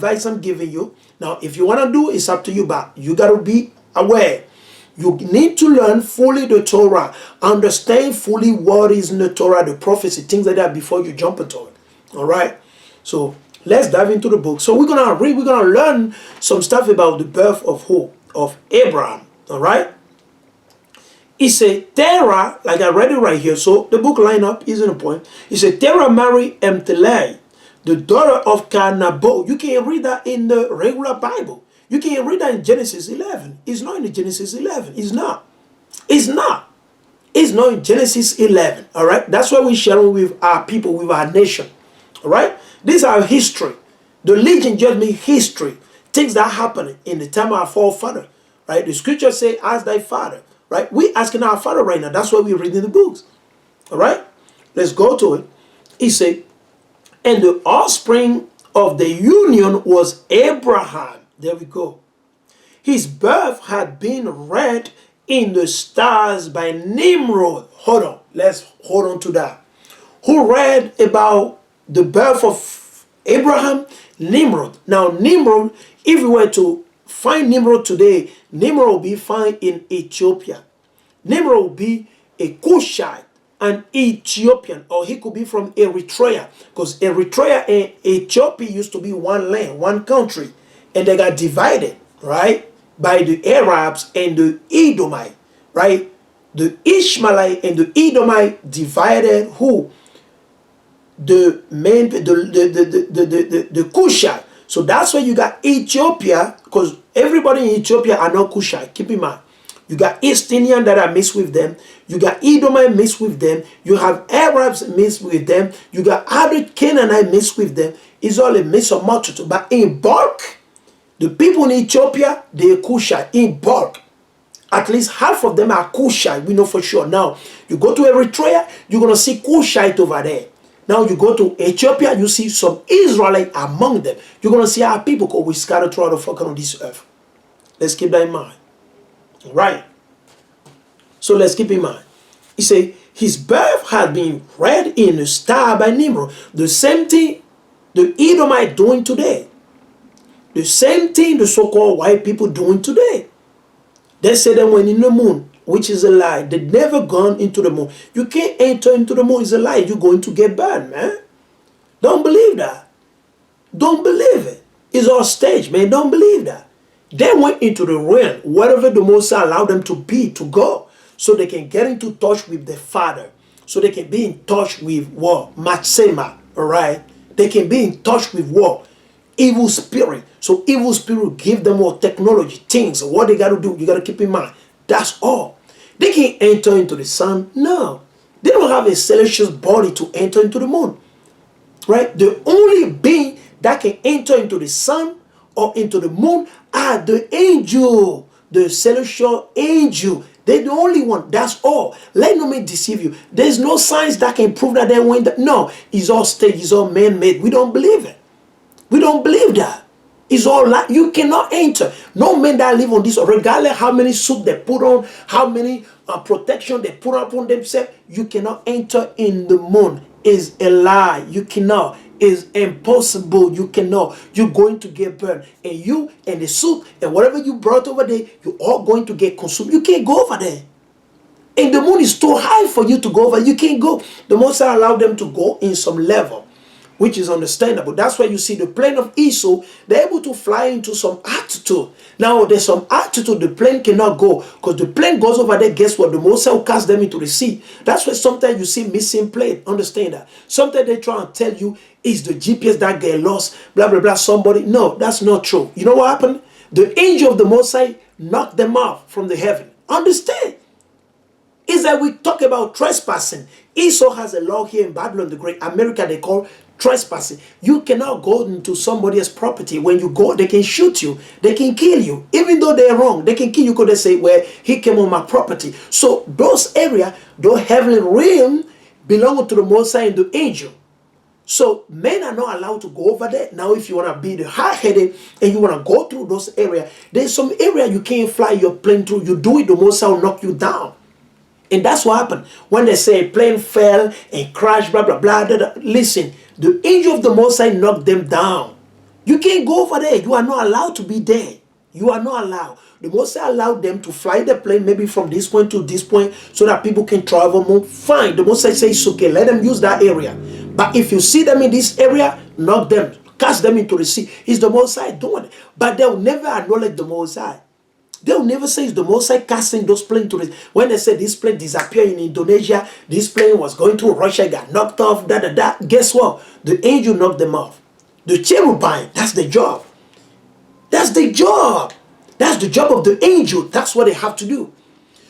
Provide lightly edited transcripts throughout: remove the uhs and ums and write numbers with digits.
advice I'm giving you. Now, if you want to do, it's up to you, but you got to be aware. You need to learn fully the Torah, understand fully what is in the Torah, the prophecy, things like that before you jump into it. All right? So let's dive into the book. So we're going to read, we're going to learn some stuff about the birth of who? Of Abraham. All right? He said, Terah, like I read it right here, so the book lineup is in the point. He said, Terah married Emtelai, the daughter of Canabo. You can read that in the regular Bible. You can read that in Genesis 11. It's not in the Genesis 11. It's not. It's not. It's not in Genesis 11. All right? That's why we're sharing with our people, with our nation. All right? This is our history. The legend just means history. Things that happened in the time of our forefather. Right? The scripture say, ask thy father. Right? We're asking our father right now. That's why we're reading the books. All right? Let's go to it. He said, and the offspring of the union was Abraham. There we go. His birth had been read in the stars by Nimrod. Hold on. Let's hold on to that. Who read about the birth of Abraham? Nimrod. Now, Nimrod, if we were to find Nimrod today, Nimrod will be found in Ethiopia. Nimrod will be a Cushite, an Ethiopian, or he could be from Eritrea, because Eritrea and Ethiopia used to be one land, one country, and they got divided, right, by the Arabs and the Edomite, right? The Ishmaelite and the Edomite divided who? The Cushite. So that's why you got Ethiopia, because everybody in Ethiopia are not Cushite. Keep in mind. You got East Indian that are mixed with them. You got Edomite mixed with them. You have Arabs mixed with them. You got other Canaanite mixed with them. It's all a mix of multitude. But in bulk, the people in Ethiopia, they are Cushite. In bulk, at least half of them are Cushite. We know for sure. Now, you go to Eritrea, you're going to see Cushite over there. Now you go to Ethiopia, you see some Israelite among them. You're going to see our people because we scattered throughout the fucking on this earth. Let's keep that in mind. All right. So let's keep in mind. He said, his birth had been read in a star by Nimrod. The same thing the Edomite doing today. The same thing the so-called white people doing today. They say they went in the moon, which is a lie. They never gone into the moon. You can't enter into the moon. It's a lie. You're going to get burned, man. Don't believe that. Don't believe it. It's all staged, man. Don't believe that. They went into the realm, wherever the Most High allowed them to be, to go, so they can get into touch with the Father. So they can be in touch with what? Matsema, all right? They can be in touch with what? Evil spirit. So evil spirit give them more technology, things. What they got to do, you got to keep in mind. That's all. They can't enter into the sun. No. They don't have a celestial body to enter into the moon. Right? The only being that can enter into the sun or into the moon are the angel, the celestial angel. They're the only one. That's all. Let no man deceive you. There's no science that can prove that they went. No, it's all staged. It's all man-made. We don't believe it. We don't believe that. It's all like you cannot enter. No man that live on this, regardless how many suit they put on, how many protection they put upon themselves, you cannot enter in the moon. Is a lie. You cannot. Is impossible. You cannot. You're going to get burned. And you and the suit and whatever you brought over there, you're all going to get consumed. You can't go over there. And the moon is too high for you to go over. You can't go. The Most High allowed them to go in some level, which is understandable. That's why you see the plane of Esau, they're able to fly into some altitude. Now, there's some altitude the plane cannot go, because the plane goes over there, guess what? The Most High will cast them into the sea. That's why sometimes you see missing plane. Understand that. Sometimes they try and tell you, it's the GPS that get lost, blah, blah, blah, somebody. No, that's not true. You know what happened? The angel of the Most High knocked them off from the heaven. Understand? Is that we talk about trespassing. Esau has a law here in Babylon the Great, America, they call trespassing. You cannot go into somebody else's property. When you go, they can shoot you. They can kill you. Even though they're wrong, they can kill you because they say, well, he came on my property. So those areas, those heavenly realm belong to the Most High and the angel. So men are not allowed to go over there. Now, if you want to be the hard-headed and you want to go through those areas, there's some area you can't fly your plane through. You do it, the Most High will knock you down. And that's what happened. When they say a plane fell and crashed, blah, blah, blah, blah, blah. Listen, the angel of the Most High knocked them down. You can't go over there. You are not allowed to be there. You are not allowed. The Most High allowed them to fly the plane maybe from this point to this point so that people can travel more. Fine. The Most High says it's okay. Let them use that area. But if you see them in this area, knock them. Cast them into the sea. It's the Most High doing it. But they'll never acknowledge the Most High. They'll never say it's the Most High casting those planes to the... When they say this plane disappeared in Indonesia, this plane was going to Russia, got knocked off, Guess what? The angel knocked them off. The cherubim, that's the job. That's the job. That's the job of the angel. That's what they have to do.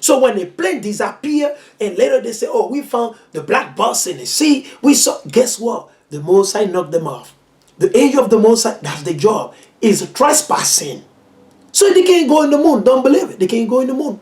So when a plane disappear and later they say, oh, we found the black box in the sea. We saw, guess what? The Most High knocked them off. The angel of the Most High, that's the job, is trespassing. So they can't go in the moon. Don't believe it. They can't go in the moon.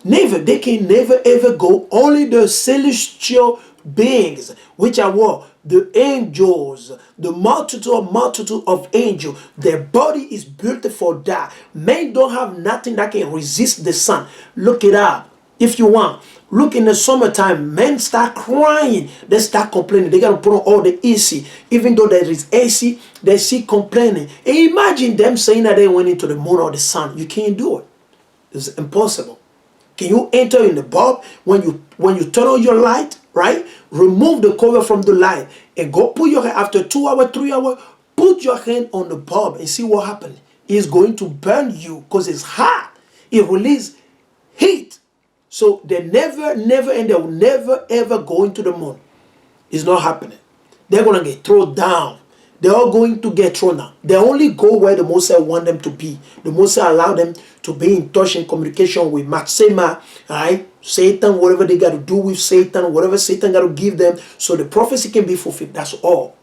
Never. They can never ever go. Only the celestial beings, which are what? The angels. The multitude of angels. Their body is built for that. Men don't have nothing that can resist the sun. Look it up if you want. Look, in the summertime, men start crying. They start complaining. They got to put on all the AC. Even though there is AC, they see complaining. And imagine them saying that they went into the moon or the sun. You can't do it. It's impossible. Can you enter in the bulb when you turn on your light, right? Remove the cover from the light and go put your hand after 2 hours, 3 hours, put your hand on the bulb and see what happens. It's going to burn you because it's hot. It releases heat. So they never, and they will never, ever go into the moon. It's not happening. They're going to get thrown down. They're all going to get thrown down. They only go where the Most High want them to be. The Most High allow them to be in touch and communication with Matsema, right? Satan, whatever they got to do with Satan, whatever Satan got to give them, so the prophecy can be fulfilled. That's all.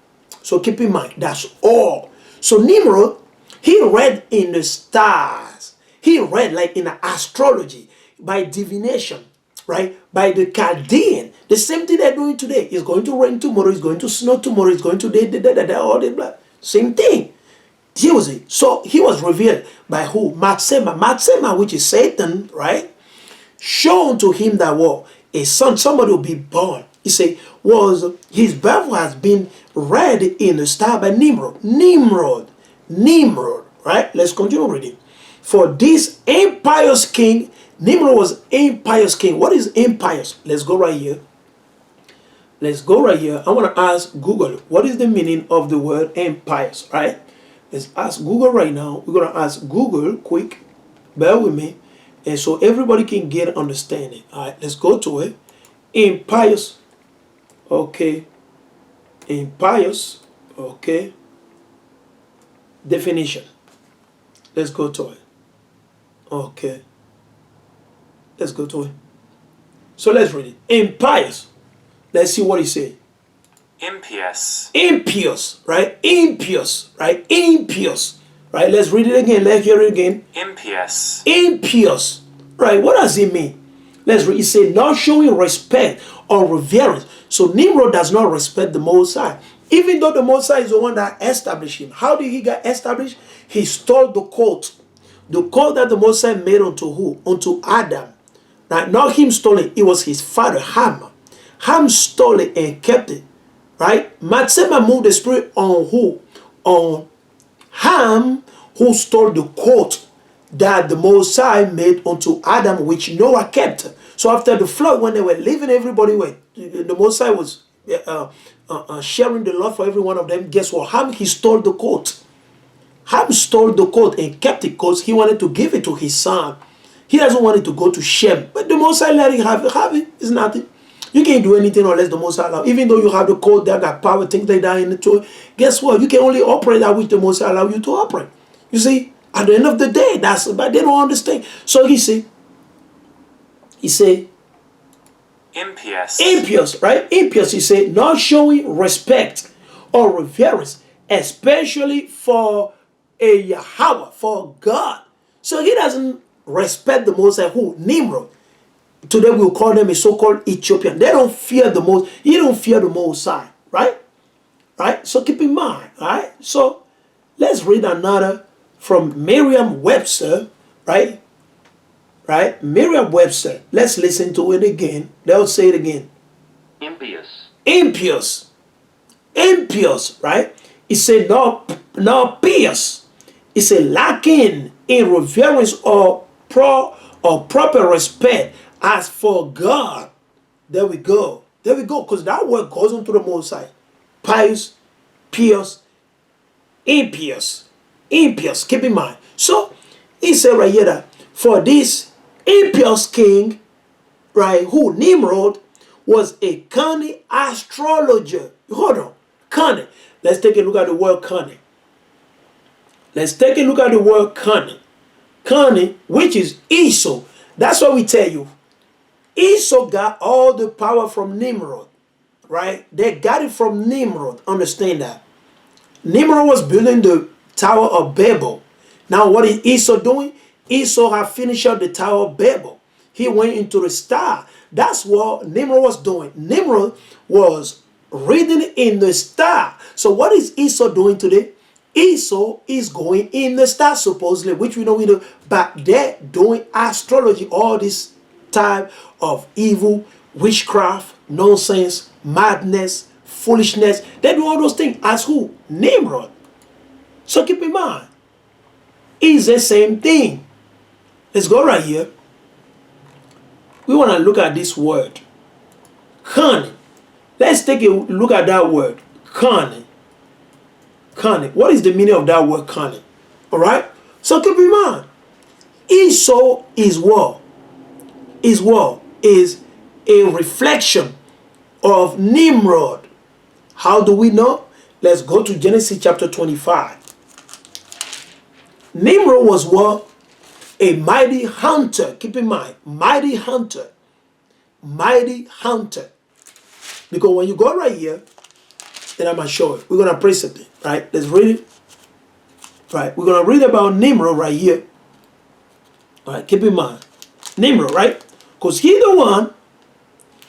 So keep in mind, that's all. So Nimrod, he read in the stars. He read like in astrology. By divination, right? By the Chaldean. The same thing they're doing today. It's going to rain tomorrow. It's going to snow tomorrow. It's going to all the blah. Same thing. So he was revealed by who? Matsema. Matsema, which is Satan, right? Shown to him that a son, somebody will be born. He said, his birth has been read in the star by Nimrod. Nimrod, right? Let's continue reading. For this impious king, Nimrod was impious king. What is impious? Let's go right here. I want to ask Google, what is the meaning of the word impious, right? Let's ask Google right now. We're going to ask Google quick. Bear with me. And so everybody can get understanding. All right, let's go to it. Impious. Okay. Impious. Okay. Definition. Let's go to it. Okay. Let's go to it. So let's read it. Impious. Let's see what he said. Impious. Impious, right? Impious, right? Impious, right? Let's read it again. Let's hear it again. Impious. Impious, right? What does it mean? Let's read. It says, not showing respect or reverence. So Nimrod does not respect the Most High. Even though the Most High is the one that established him. How did he get established? He stole the coat. The coat that the Most High made unto who? Unto Adam. Right? Not him stole it. It was his father, Ham. Ham stole it and kept it. Right? Matsema moved the spirit on who? On Ham, who stole the coat that the Most High made unto Adam, which Noah kept. So after the flood, when they were leaving, everybody went. The Most High was sharing the love for every one of them. Guess what? Ham, he stole the coat. Ham stole the coat and kept it because he wanted to give it to his son. He doesn't want it to go to Shem. But the Most High let him have it. Have it. It's nothing. You can't do anything unless the Most High allow. Even though you have the code that got power, things like that in the toy. Guess what? You can only operate that which the Most High allow you to operate. You see? At the end of the day, but they don't understand. So he said, impious. Impious, right? Impious, he said, not showing respect or reverence, especially for a Yahawah, for God. So he doesn't respect the Most High, who? Nimrod. Today we'll call them a so-called Ethiopian. They don't fear the Most. He don't fear the Most High, right? Right? So keep in mind, right? So let's read another from Merriam-Webster, right? Right? Merriam-Webster. Let's listen to it again. They'll say it again. Impious. Impious. Impious, right? It said, nor pierce. It said, lacking in reverence or proper respect as for God. There we go. There we go. Because that word goes into the Most High. Pious, pious, impious. Impious. Keep in mind. So, he said right here that for this impious king, right, who Nimrod was a cunning astrologer. Hold on. Cunning. Let's take a look at the word cunning. Let's take a look at the word cunning. Cunning, which is Esau. That's what we tell you. Esau got all the power from Nimrod. Right? They got it from Nimrod. Understand that. Nimrod was building the Tower of Babel. Now what is Esau doing? Esau had finished up the Tower of Babel. He went into the star. That's what Nimrod was doing. Nimrod was reading in the star. So what is Esau doing today? Esau is going in the star supposedly, which we know we do, but they're doing astrology, all this type of evil, witchcraft, nonsense, madness, foolishness. They do all those things as who? Nimrod. So keep in mind, it's the same thing. Let's go right here. We want to look at this word, cunning. Let's take a look at that word, cunning. Cunning. What is the meaning of that word, cunning? All right. So keep in mind, Esau is what? Is what? Is a reflection of Nimrod. How do we know? Let's go to Genesis chapter 25. Nimrod was what? A mighty hunter. Keep in mind, mighty hunter. Mighty hunter. Because when you go right here, then I'm going to show it. We're going to pray something, right? Let's read it. Right? We're going to read about Nimrod right here. All right? Keep in mind. Nimrod, right? Because he's the one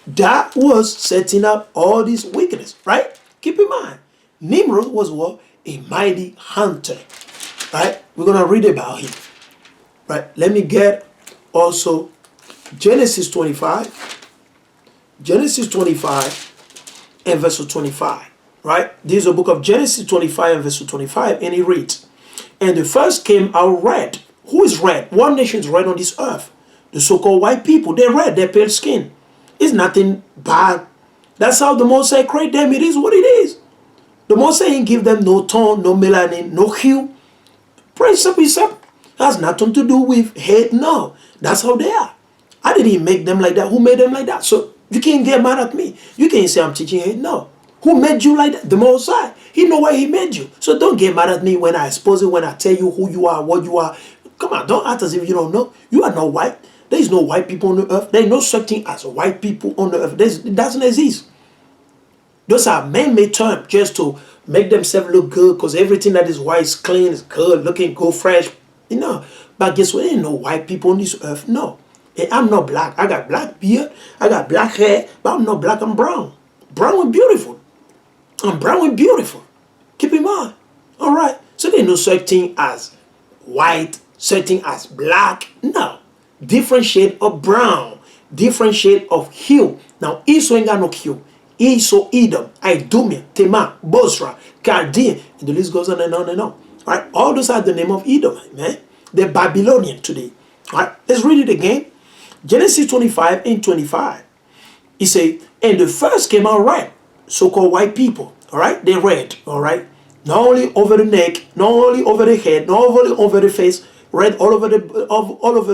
that was setting up all this wickedness, right? Keep in mind. Nimrod was what? A mighty hunter. Right? We're going to read about him. Right? Let me get also Genesis 25. Genesis 25 and verse 25. Right? This is a book of Genesis 25 and verse 25. And it reads, and the first came out red. Who is red? One nation is red on this earth. The so-called white people. They're red. They're pale skin. It's nothing bad. That's how the Most High created them. It is what it is. The Most High didn't give them no tone, no melanin, no hue. Praise up, has nothing to do with hate. No. That's how they are. I didn't make them like that. Who made them like that? So you can't get mad at me. You can't say I'm teaching hate. No. Who made you like that? The Most High. He know why he made you. So don't get mad at me when I expose it, when I tell you who you are, what you are. Come on, don't act as if you don't know. You are not white. There is no white people on the earth. There is no such thing as white people on the earth. It doesn't exist. Those are man-made terms just to make themselves look good because everything that is white is clean, is good, looking good, fresh. You know. But guess what? There ain't no white people on this earth. No. And I'm not black. I got black beard. I got black hair. But I'm not black. I'm brown. Brown and beautiful. I'm brown and beautiful. Keep in mind. All right. So there's no such thing as white, such thing as black. No. Different shade of brown. Different shade of hue. Now, Esau ain't got no hue. Esau, Edom, Idumea, Tema, Bosra, Chaldean, and the list goes on and on and on. All right. All those are the name of Edom, man. They're Babylonian today. All right. Let's read it again. Genesis 25 and 25. He said, and the first came out red, so-called white people. All right. They're red. All right. Not only over the neck, not only over the head, not only over the face, red all over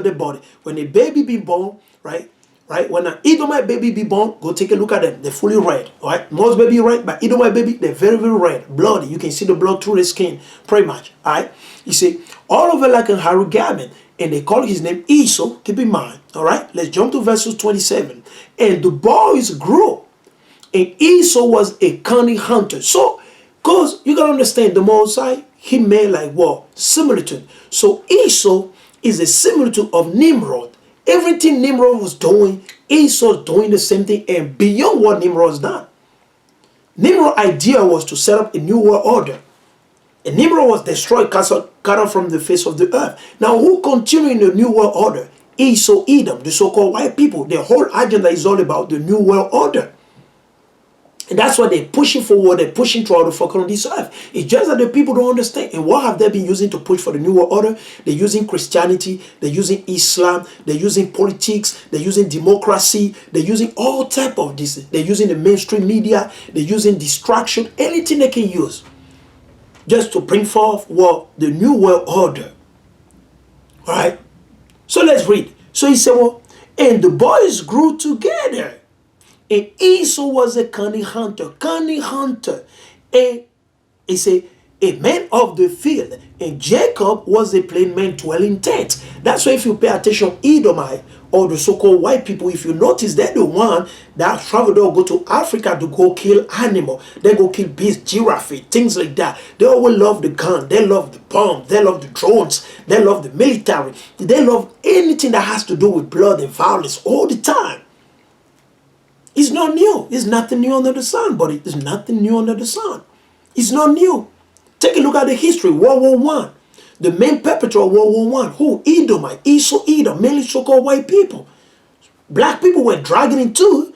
the body. When a baby be born, right? Right? When an Edomite baby be born, go take a look at them. They're fully red. All right? Most baby red, but Edomite baby, they're very, very red. Bloody. You can see the blood through the skin. Pretty much. All right? You see, all over like a hairy garment. And they call his name Esau. Keep in mind. All right? Let's jump to verses 27. And the boys grew. And Esau was a cunning hunter. So, because you got to understand, the Most High, he made like what? Similitude. So Esau is a similitude of Nimrod. Everything Nimrod was doing, Esau was doing the same thing and beyond what Nimrod has done. Nimrod's idea was to set up a new world order. And Nimrod was destroyed, cut off from the face of the earth. Now who continue in the new world order? Esau, Edom, the so-called white people. Their whole agenda is all about the new world order. And that's why they're pushing forward, they're pushing throughout the fucking on this earth. It's just that the people don't understand. And what have they been using to push for the New World Order? They're using Christianity, they're using Islam, they're using politics, they're using democracy, they're using all type of this. They're using the mainstream media, they're using distraction, anything they can use. Just to bring forth what the New World Order. Alright? So let's read. So he said, well, and the boys grew together. And Esau was a cunning hunter. And he said, a man of the field. And Jacob was a plain man dwelling in tents. That's why if you pay attention, Edomite, or the so-called white people, if you notice, they're the one that travel, they'll go to Africa to go kill animal. They go kill beasts, giraffe, things like that. They always love the gun. They love the bomb. They love the drones. They love the military. They love anything that has to do with blood and violence all the time. It's not new. It's nothing new under the sun, buddy. It's nothing new under the sun. It's not new. Take a look at the history. World War I. The main perpetrator of World War I. Who? Edomite. Esau, Edom. Mainly so-called white people. Black people were dragging into